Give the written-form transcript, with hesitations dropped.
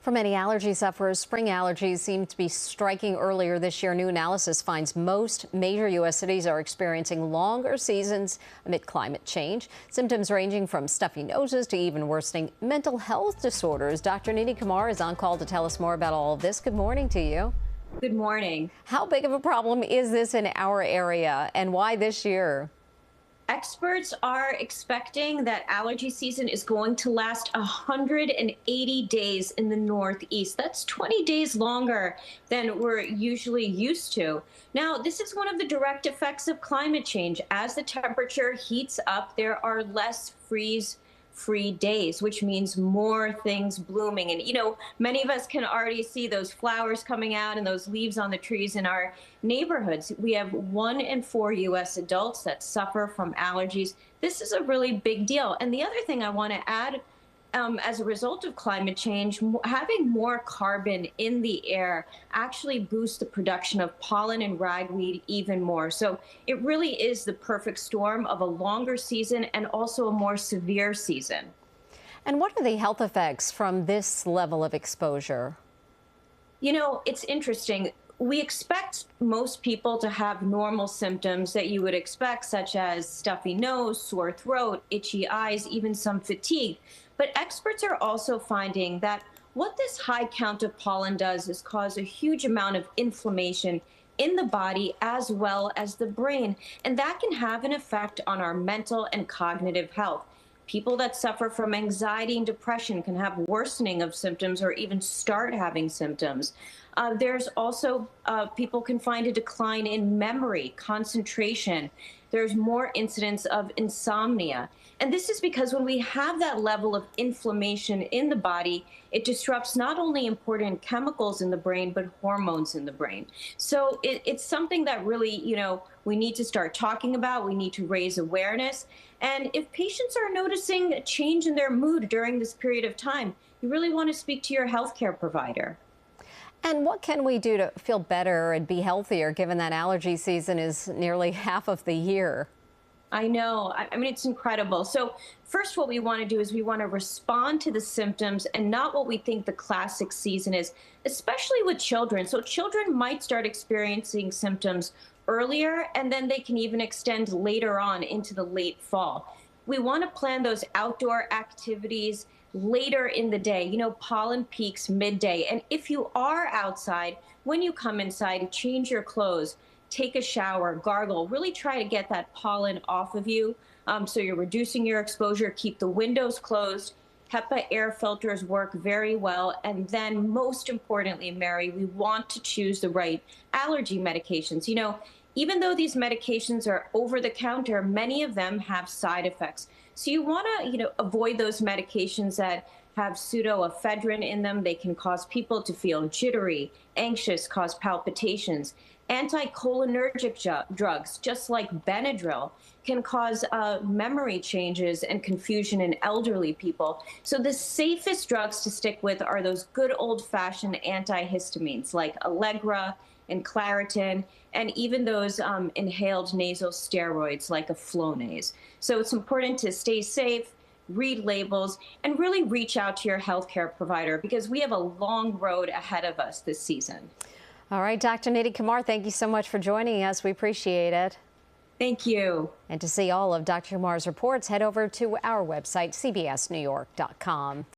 For many allergy sufferers, spring allergies seem to be striking earlier this year. New analysis finds most major U.S. cities are experiencing longer seasons amid climate change. Symptoms ranging from stuffy noses to even worsening mental health disorders. Dr. Nidhi Kumar is on call to tell us more about all of this. Good morning to you. Good morning. How big of a problem is this in our area, and why this year? Experts are expecting that allergy season is going to last 180 days in the Northeast. That's 20 days longer than we're usually used to. Now, this is one of the direct effects of climate change. As the temperature heats up, there are less freeze-free days, which means more things blooming. And, many of us can already see those flowers coming out and those leaves on the trees in our neighborhoods. We have 1 in 4 U.S. adults that suffer from allergies. This is a really big deal. And the other thing I want to add, as a result of climate change, having more carbon in the air actually boosts the production of pollen and ragweed even more. So it really is the perfect storm of a longer season and also a more severe season. And what are the health effects from this level of exposure? It's interesting. We expect most people to have normal symptoms that you would expect, such as stuffy nose, sore throat, itchy eyes, even some fatigue. But experts are also finding that what this high count of pollen does is cause a huge amount of inflammation in the body as well as the brain. And that can have an effect on our mental and cognitive health. People that suffer from anxiety and depression can have worsening of symptoms or even start having symptoms. There's also people can find a decline in memory, concentration. There's more incidence of insomnia. And this is because when we have that level of inflammation in the body, it disrupts not only important chemicals in the brain, but hormones in the brain. So it's something that really, we need to start talking about. We need to raise awareness. And if patients are noticing a change in their mood during this period of time, you really want to speak to your healthcare provider. And what can we do to feel better and be healthier, given that allergy season is nearly half of the year? I know. I mean, it's incredible. So first, what we want to do is we want to respond to the symptoms and not what we think the classic season is, especially with children. So children might start experiencing symptoms earlier, and then they can even extend later on into the late fall. We want to plan those outdoor activities later in the day. Pollen peaks midday. And if you are outside, when you come inside, change your clothes, take a shower, gargle, really try to get that pollen off of you. So you're reducing your exposure, keep the windows closed. HEPA air filters work very well. And then most importantly, Mary, we want to choose the right allergy medications. Even though these medications are over the counter, many of them have side effects. So you want to, avoid those medications that have pseudoephedrine in them. They can cause people to feel jittery, anxious, cause palpitations. Anticholinergic drugs, just like Benadryl, can cause memory changes and confusion in elderly people. So the safest drugs to stick with are those good old-fashioned antihistamines like Allegra and Claritin, and even those inhaled nasal steroids like a Flonase. So it's important to stay safe, read labels, and really reach out to your healthcare provider because we have a long road ahead of us this season. All right, Dr. Nidhi Kumar, thank you so much for joining us. We appreciate it. Thank you. And to see all of Dr. Kumar's reports, head over to our website, cbsnewyork.com.